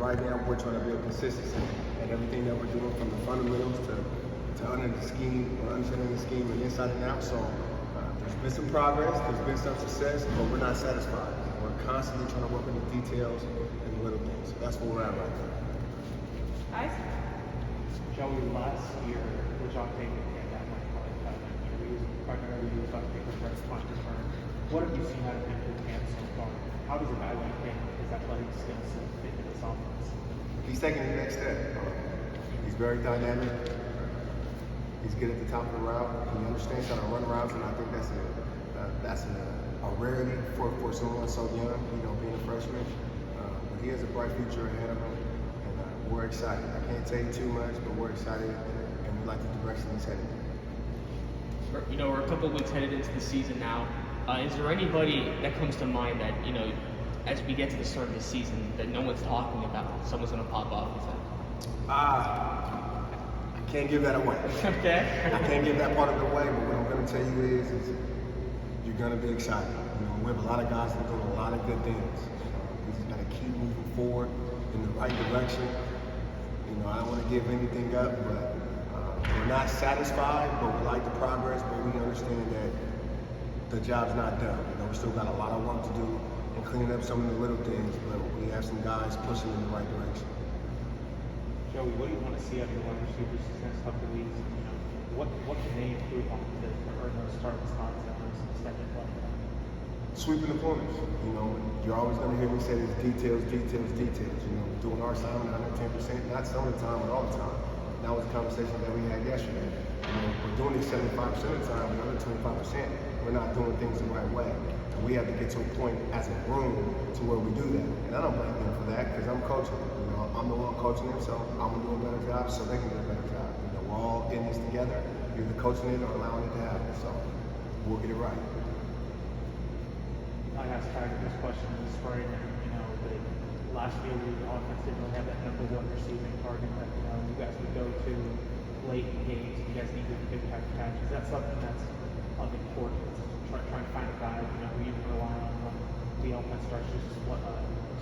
right now we're trying to build consistency and everything that we're doing from the fundamentals to under the scheme, or understanding the scheme and inside and out. So there's been some progress, there's been some success, but we're not satisfied. We're constantly trying to work on the details and the little things. So that's where we're at right now. Nice. Joey, last year, with John Taylor and that one, he was primarily used on paper for his punt return. What have you seen out of him through camp so far? How does a guy like him, his athletic skills, fit in this offense? He's taking the next step. He's very dynamic. He's good at the top of the route. He understands how to run routes, and I think that's a rarity for someone so young, being a freshman. But he has a bright future ahead of him, and we're excited. I can't tell you too much, but we're excited, and we like the direction he's headed. We're a couple of weeks headed into the season now. Is there anybody that comes to mind that, as we get to the start of the season, that no one's talking about, someone's going to pop off? I can't give that away. Okay. I can't give that part of it away, but what I'm going to tell you is you're going to be excited. We have a lot of guys that are doing a lot of good things. We just got to keep moving forward in the right direction. I don't want to give anything up, but we're not satisfied, but we like the progress, but we understand that the job's not done. We still got a lot of work to do and cleaning up some of the little things, but we have some guys pushing in the right direction. Joey, what do you want to see out of your wide receivers these next couple of weeks? What can they improve on to earn those starting spots and those second play? Sweeping the corners. You're always going to hear me say this details. Doing our assignment 110%, not some of the time, but all the time. That was a conversation that we had yesterday. We're doing it 75% of the time, but the other 25%, we're not doing things the right way. And we have to get to a point as a room to where we do that. And I don't blame them for that, because I'm coaching. I'm the one coaching them, so I'm going to do a better job so they can do a better job. We're all in this together. You're either coaching it or allowing it to happen. So we'll get it right. I asked Taggart this question in the spring, and but last year the offense didn't really have that number one receiving target that you guys would go to late in games. You guys needed a big catch. Is that something that's of importance? Trying to find a guy who you can rely on when the offense starts to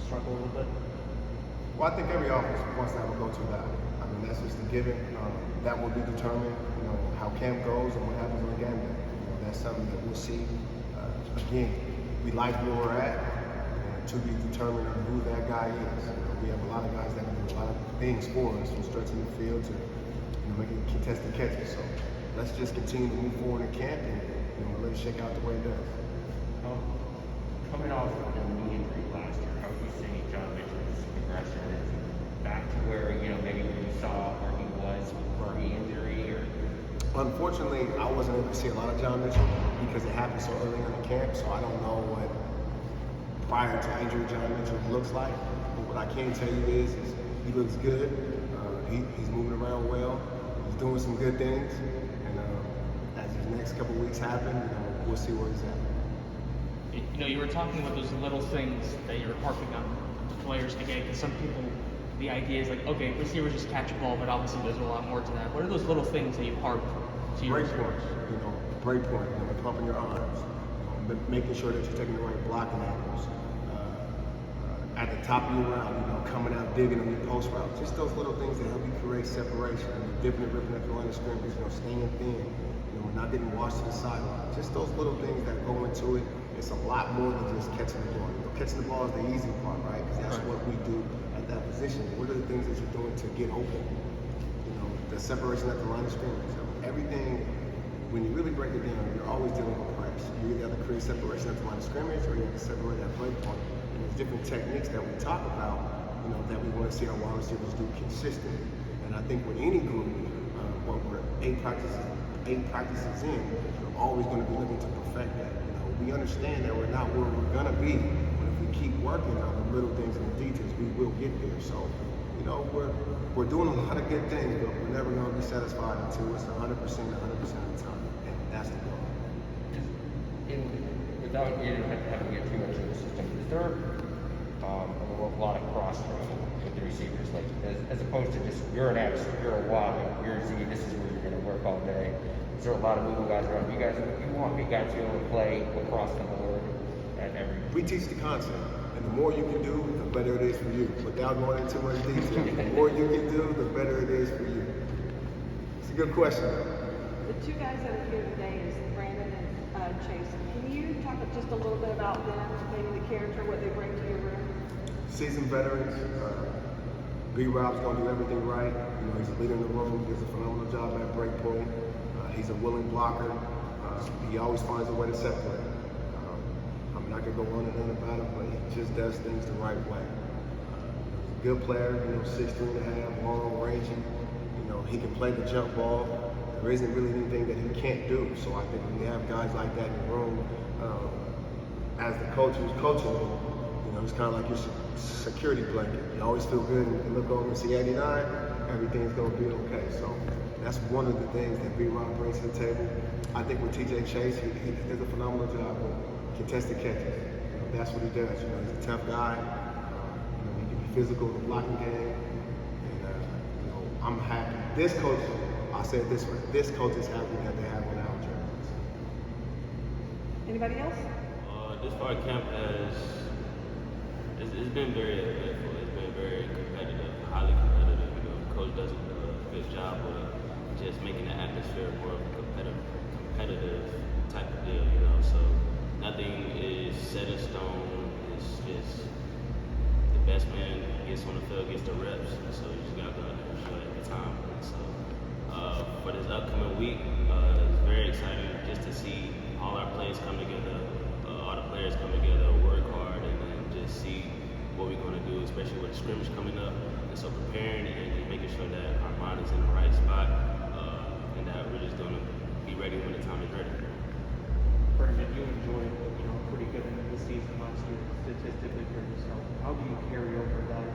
struggle a little bit. Well, I think every offense wants to have a go-to guy. That's just a given. That will be determined, how camp goes and what happens on game day. That's something that we'll see. Again, we like where we're at, and to be determined on who that guy is. We have a lot of guys that can do a lot of things for us, from stretching the field to making contested catches. So let's just continue to move forward in camp and let it shake out the way it does. Coming off of the knee injury last year, how do you see John Mitchell's progression? Is he back to where maybe you saw where he was before the injury? Or unfortunately, I wasn't able to see a lot of John Mitchell because it happened so early in the camp, so I don't know what prior to injury John Mitchell looks like. But what I can tell you is he looks good. He's moving around well. He's doing some good things, and as these next couple weeks happen, we'll see where he's at. You were talking about those little things that you're harping on the players to get, because some people, the idea is like, okay, receivers just catch a ball, but obviously there's a lot more to that. What are those little things that you harp to your break point, pumping your arms, making sure that you're taking the right blocking angles, at the top of your route, coming out digging on your post route. Just those little things that help you create separation. Dipping and ripping at the line of scrimmage, staying thin, not getting washed to the sideline. Just those little things that go into it. It's a lot more than just catching the ball. Catching the ball is the easy part, right? Because that's what we do at that position. What are the things that you're doing to get open? The separation at the line of scrimmage. Everything, when you really break it down, you're always dealing with press. You either have to create separation at the line of scrimmage, or you have to separate that play point. And there's different techniques that we talk about, that we want to see our wide receivers do consistently. And I think with any group, when we're eight practices in, we're always going to be looking to perfect that. We understand that we're not where we're going to be, but if we keep working on the little things and the details, we will get there. So, we're doing a lot of good things, but we're never going to be satisfied until it's 100% of the time, and that's the goal. Without having to get too much of the system, is there a lot of cross-training with the receivers, like as opposed to just you're an X, you're a Y, you're a Z, this is where you're going to work all day? Is there a lot of moving guys around? You want big guys to be able to play across the board at every... We teach the concept, And the more you can do, the better it is for you. Without going into too much detail, the more you can do, the better it is for you. It's a good question. The two guys that are here today is Brandon and Chase. Can you talk just a little bit about them, maybe the character, what they bring to your room? Seasoned veterans. B-Rob's going to do everything right. You know, he's a leader in the room. He does a phenomenal job at breakpoint. He's a willing blocker. He always finds a way to separate. I'm not going to go on and on about him, but he just does things the right way. He's a good player, you know, 6'3.5", long ranging. You know, he can play the jump ball. There isn't really anything that he can't do. So I think when you have guys like that in the room, as the coach who's coaching them, you know, it's kind of like your security blanket. You always feel good when you look over and see 89, everything's going to be okay. So that's one of the things that B-Rob brings to the table. I think with TJ Chase, he does a phenomenal job with contested catches. You know, that's what he does. You know, he's a tough guy. You know, he can be physical in the blocking game. And, you know, I'm happy. This coach, I said this way, this coach is happy that they have one out jerseys. Anybody else? This far camp it's been very eventful. It's been very competitive, highly competitive. You know, the coach does a good job with just making the atmosphere more of a competitive type of deal. You know, so nothing is set in stone. It's just the best man gets on the field, gets the reps. So you just gotta go out there and show it every time. So for this upcoming week, it's very exciting just to see all our plays come together. All the players come together, work hard, and then just see what we're going to do, especially with the scrimmage coming up. And so preparing and just making sure that our mind is in the right spot, and that we're just going to be ready when the time is ready. Brandon, you enjoyed, pretty good end of the season last year statistically for yourself. How do you carry over that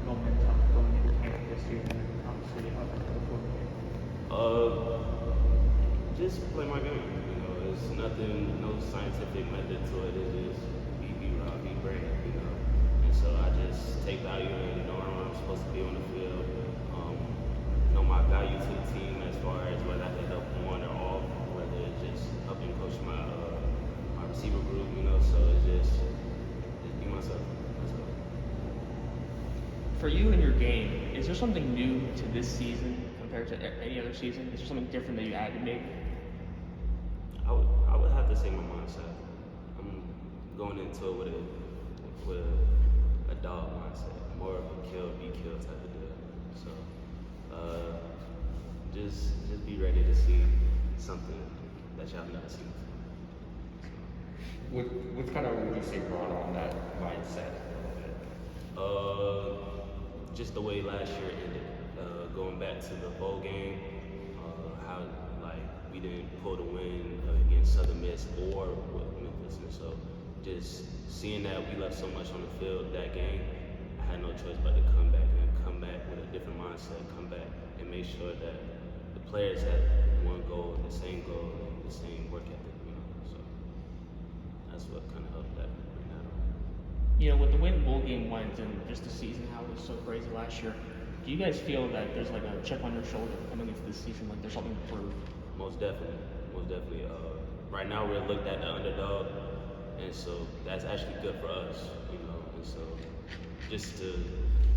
momentum going into camp this year and obviously up into the football game? Just play my game. There's nothing, no scientific method to it. It's just be B-Rob, be Brandon, And so I just take value in knowing where I'm supposed to be on the field. Know my value to the team as far as whether I can help on or off, whether it's just helping coach my receiver group, So it's just be myself. That's all. For you and your game, is there something new to this season compared to any other season? Is there something different that you added maybe? I would have to say my mindset. I'm going into it with a dog mindset, more of a kill, be killed type of deal. So just be ready to see something that y'all never seen before. What kind of would you say brought on that mindset a little bit? Just the way last year ended, going back to the bowl game, how we didn't pull the win against Southern Miss or with Memphis, and so just seeing that we left so much on the field that game, I had no choice but to come back with a different mindset, come back and make sure that the players had one goal, the same work ethic, So that's what kind of helped that bring that on. With the way the bowl game went and just the season, how it was so crazy last year, do you guys feel that there's like a chip on your shoulder coming into this season, like there's something to prove? Most definitely. Right now we're looked at the underdog, and so that's actually good for us, And so just to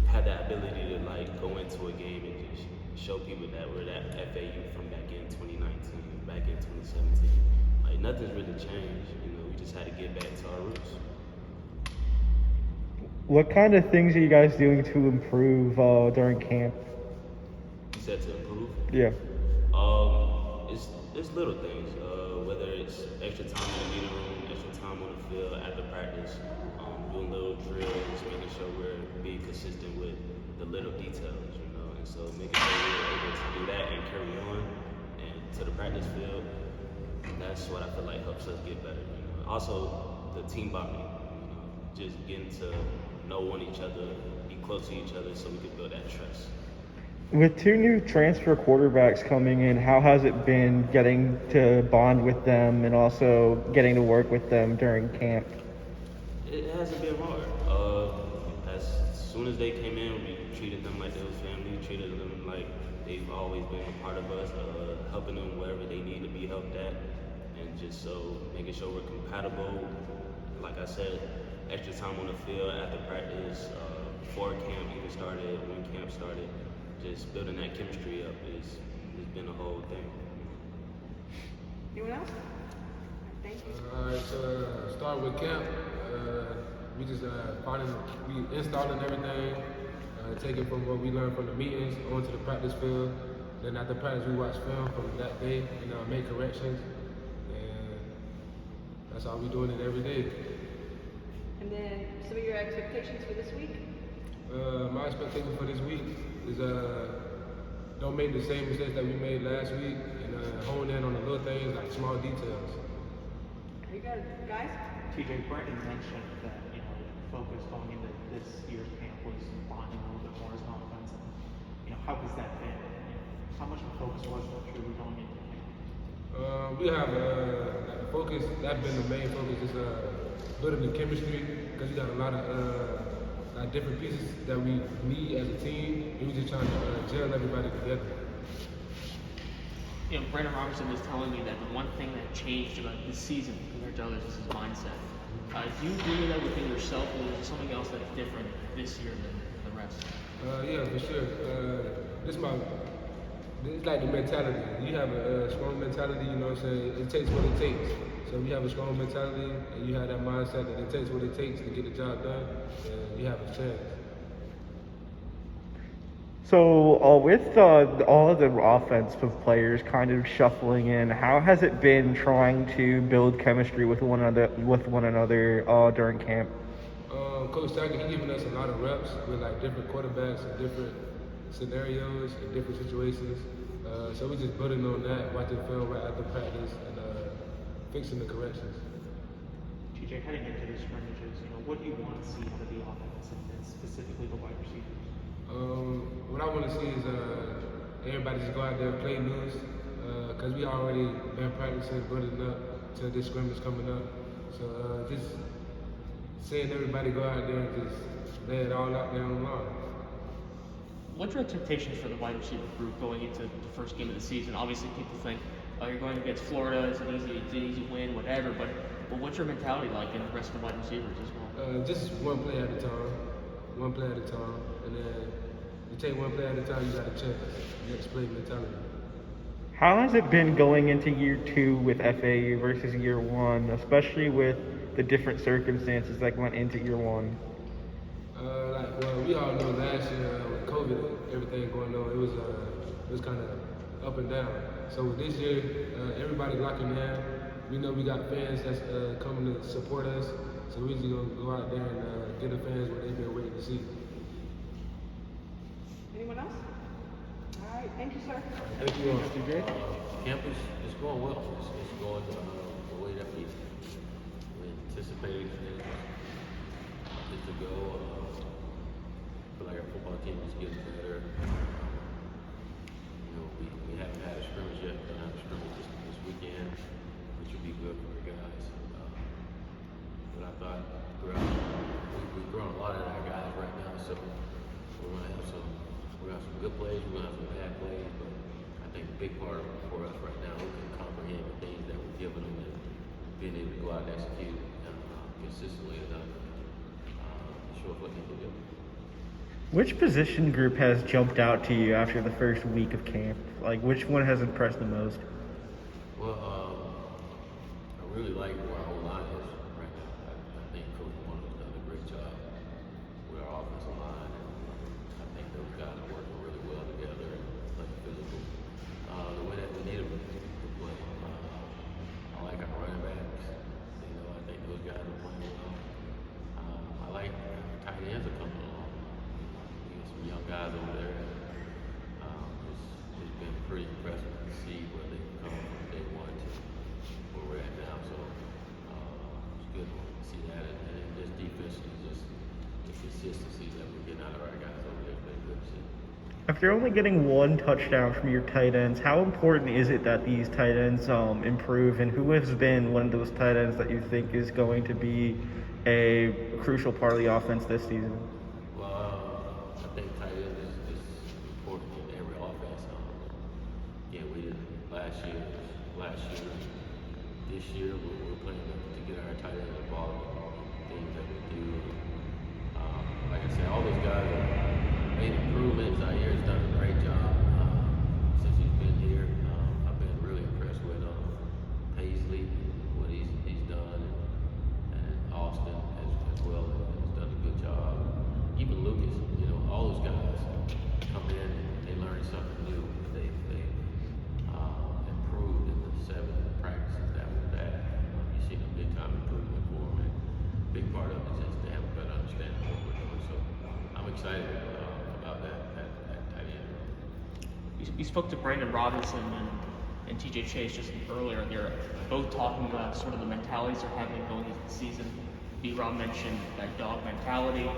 have that ability to go into a game and just show people that we're that FAU from back in 2019, back in 2017. Nothing's really changed. We just had to get back to our roots. What kind of things are you guys doing to improve during camp? You said to improve? Yeah. It's little things, whether it's extra time in the meeting room, extra time on the field, after practice, doing little drills, making sure we're being consistent with the little details, and so making sure we're able to do that and carry on and to the practice field, that's what I feel like helps us get better. Also, the team bonding, just getting to know each other, be close to each other so we can build that trust. With two new transfer quarterbacks coming in, how has it been getting to bond with them and also getting to work with them during camp? It hasn't been hard. As soon as they came in, we treated them like they was family, treated them like they've always been a part of us, helping them wherever they need to be helped at, and just so making sure we're compatible. Like I said, extra time on the field after practice, before camp even started, when camp started. Just building that chemistry up has been the whole thing. Anyone else? Thank you. Alright, so start with camp. We just we installing everything, taking from what we learned from the meetings onto the practice field. Then after practice, we watch film from that day and make corrections. And that's how we doing it every day. And then some of your expectations for this week? My expectation for this week is don't make the same mistakes that we made last week and hone in on the little things like small details. Are you good, guys? TJ, Brandon mentioned that, focus going into this year's camp was bonding a little bit more as an offense. How has that been? How much of a focus was that truly going into camp? We have focus, that's been the main focus, is building the chemistry, because we got a lot of different pieces that we need as a team, and we're just trying to gel everybody together. Brandon Robertson was telling me that the one thing that changed about this season compared to others is his mindset. Do you agree with that within yourself, or is there something else that's different this year than the rest? Yeah, for sure. It's like the mentality. You have a strong mentality, you know what I'm saying? It takes what it takes. So if you have a strong mentality and you have that mindset that it takes what it takes to get the job done, then you have a chance. So with all of the offensive players kind of shuffling in, how has it been trying to build chemistry with one another during camp? Coach Taggart, he's giving us a lot of reps with like different quarterbacks and different scenarios and different situations. So we're just building on that, watching film right after practice and fixing the corrections. TJ, heading into the scrimmages, what do you want to see out of the offense and specifically the wide receivers? What I want to see is everybody just go out there and play loose, because we already been practicing, building up to this scrimmage coming up. So just seeing everybody go out there and just lay it all out there on the line. What's your expectations for the wide receiver group going into the first game of the season? Obviously, people think, you're going against Florida, it's an easy win, whatever. But what's your mentality like in the rest of the wide receivers as well? Just one play at a time, and then you take one play at a time, you got a chance. Next play mentality. How has it been going into year 2 with FAU versus year 1, especially with the different circumstances that went into year 1? We all know last year with COVID, everything going on, it was kind of up and down. So this year, everybody locking in. We know we got fans that's coming to support us. So we're just gonna go out there and get the fans what they've been waiting to see. Anyone else? All right, thank you, sir. Thank you all. Camp is going well. It's going the way that we anticipated it to go. I feel like our football team is getting better. We haven't had a scrimmage yet. We're gonna have a scrimmage this weekend, which will be good for our guys. But I thought we've grown a lot of our guys right now, so we're gonna have some good plays, we're gonna have some bad plays, but I think the big part for us right now, we can comprehend the things that we're giving them and being able to go out and execute consistently enough to show us what they can do. Which position group has jumped out to you after the first week of camp? Like, which one has impressed the most? Well, I really like where our O-line is right now. I think Coach Warner has done a great job with our offensive line, and I think those guys are working really well together and playing physical. The way that we need them to play. I like our running backs. I think those guys are playing well. I like tight ends are coming along. We got some young guys over there. It's been pretty impressive to see where they come from day one to where we're at now. So it's good to see that. And then just defensively, just the consistency that we're getting out of our guys over there has been good to see. After only getting 1 touchdown from your tight ends, how important is it that these tight ends improve, and who has been one of those tight ends that you think is going to be a crucial part of the offense this season? Well, I think tight end is important in every offense. We did last year. This year, we're playing to get our tight end involved things that we do. Like I said, all those guys have made improvements. Zaire done a great job since he's been here. I've been really impressed with Paisley, what he's done, and Austin as well has done a good job. Even Lucas, all those guys come in and they learn something new. They improved in the 7 practices that we've had. You see a big time improvement for them. And a big part of it is just they have a better understanding of what we're doing. So I'm excited about that tight end. We spoke to Brandon Robinson and TJ Chase just earlier. They're both talking about sort of the mentalities they're having going into the season. B-Rob mentioned that dog mentality.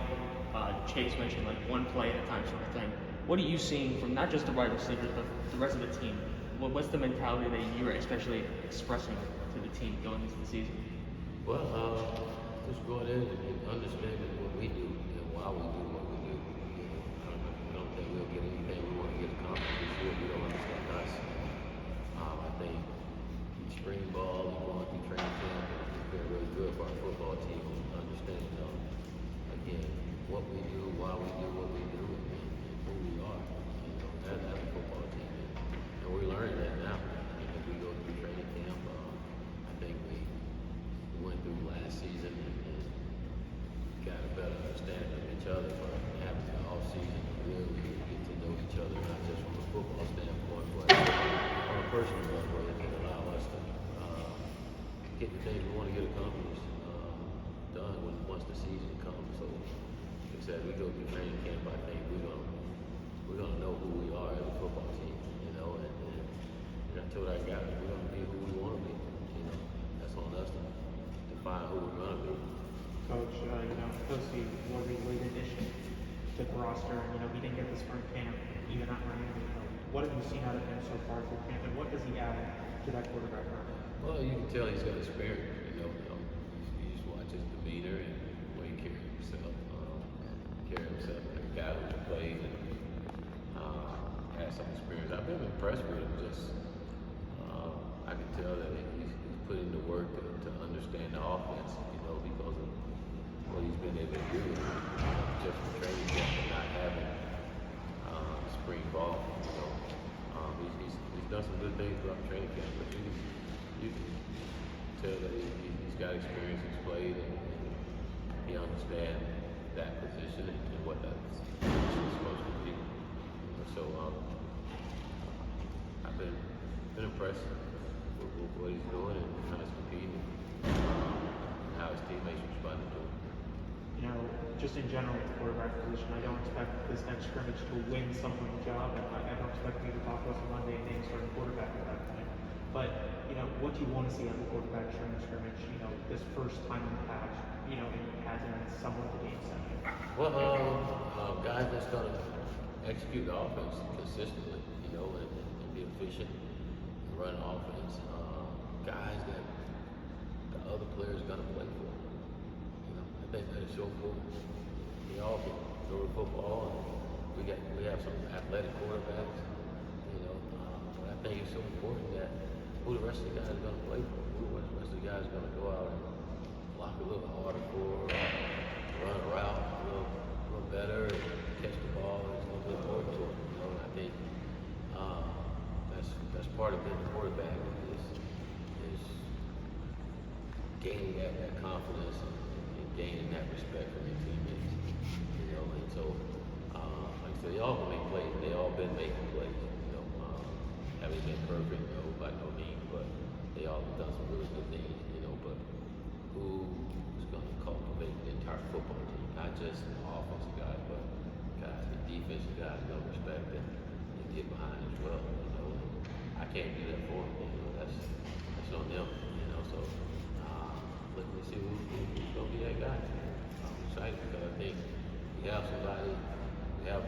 Chase mentioned like one play at a time sort of thing. What are you seeing from not just the wide receivers, but the rest of the team? What's the mentality that you're especially expressing to the team going into the season? Well, just going in and understanding what we do and why we do what we do. I don't think we'll get anything we want to get accomplished this year if we don't understand us. I think spring ball and going through training camp has been really good for our football team understanding again, what we do, why we do what we do, and who we are. As a football team. And we're learning that now. As we go through training camp, I think we went through last season and got a better understanding of each other. But having the off season, really get to know each other, not just from a football standpoint, but on a personal level, it can allow us to get the things we want to get accomplished done once the season comes. So, like I said, we go through training camp. I think we're gonna know who we are as a football team, and until that guy, we're gonna be who we want to be. That's on us to define who we're gonna be. Coach, Kosi was a late addition to the roster, and he didn't get the spring camp, even at Miami. What have you seen out of him so far through camp, and what does he add to that quarterback room? Well, you can tell he's got experience. You just watch his demeanor and the way he carries himself. Like a guy who's played and has some experience. I've been impressed with him. I can tell that he's put in the work to understand the offense, because of what he's been able to do just from training camp and not having spring ball. He's done some good things throughout training camp, but you can tell that he's got experience, he's played, and he understands that position and what that position is supposed to be. So I've been impressed with what he's doing and how he's competing, and how his teammates responded to him. Just in general with the quarterback position, I don't expect this next scrimmage to win someone the job, and I don't expect me to talk about some Monday and name starting quarterback at that point. But, what do you want to see out of the quarterback during the scrimmage, this first time in the patch, and has in somewhat the game set? Well, guys that's going to execute the offense consistently, and be efficient, and run offense. Guys that the other players are going to play for. I think that is so important. We all can throw the football, and we have some athletic quarterbacks, but I think it's so important that who the rest of the guys are going to play for, who the rest of the guys are going to go out and block a little harder for, run a route a little better, and catch the ball. It's going to be important to them. I think that's part of being a quarterback is gaining that confidence and gaining that respect from your teammates. And so like I said, they all can make plays. They all been making plays. Haven't been perfect, by no means, but they all have done some really good things. But who's going to cultivate the entire football team, not just the offensive guys, but guys, the defensive guys, respect and get behind as well. I can't do that for them. That's on them. So let me see who's going to be that guy. I'm excited because I think we have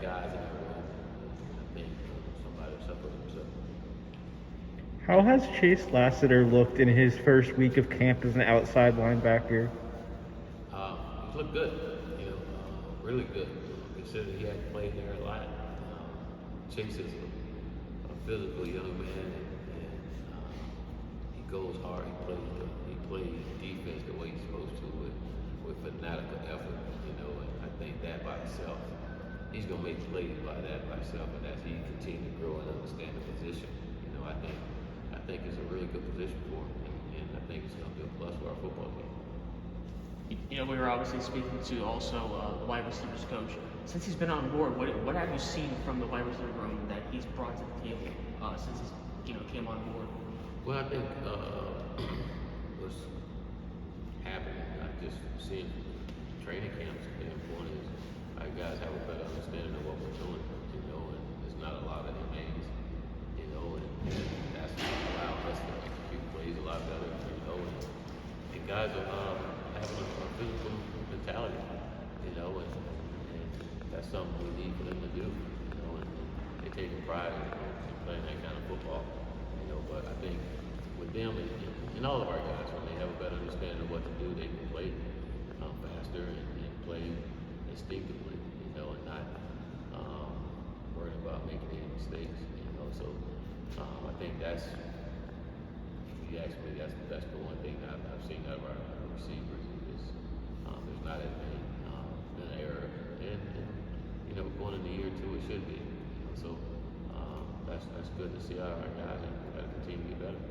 guys in that room. I think somebody will separate himself. How has Chase Lassiter looked in his first week of camp as an outside linebacker? He's looked good, really good. Considering he hadn't played there a lot. Chase is a physical young man, and he goes hard. He plays defense the way he's supposed to, with with fanatical effort, you know, and I think that by itself, he's gonna make plays by that by itself, and as he continues to grow and understand the position, you know, I think it's a really good position for him, and I think it's gonna be a plus for our football team. You know, we were obviously speaking to also the wide receivers coach. Since he's been on board, what have you seen from the wide receiver room that he's brought to the table since he's came on board? Well, I think what's happening, I just seeing training camps standpoint is our guys have a better understanding of what we're doing, you know, and there's not a lot of MAs, you know, and that's allowed us to execute plays a lot better, you know, and guys are having a physical mentality, you know, and that's something we need for them to do, you know, and they take pride in playing that kind of football, you know, but I think with them and all of our guys, when they have a better understanding of what to do, they can play faster and play instinctively, you know, and not worrying about making any mistakes, you know, so I think that's, if you ask me, that's the one thing that I've seen out of our receivers is there's not as many an error, and you know, going into year two, it should be, you know, so that's good to see out of our guys, and we got to continue to get better.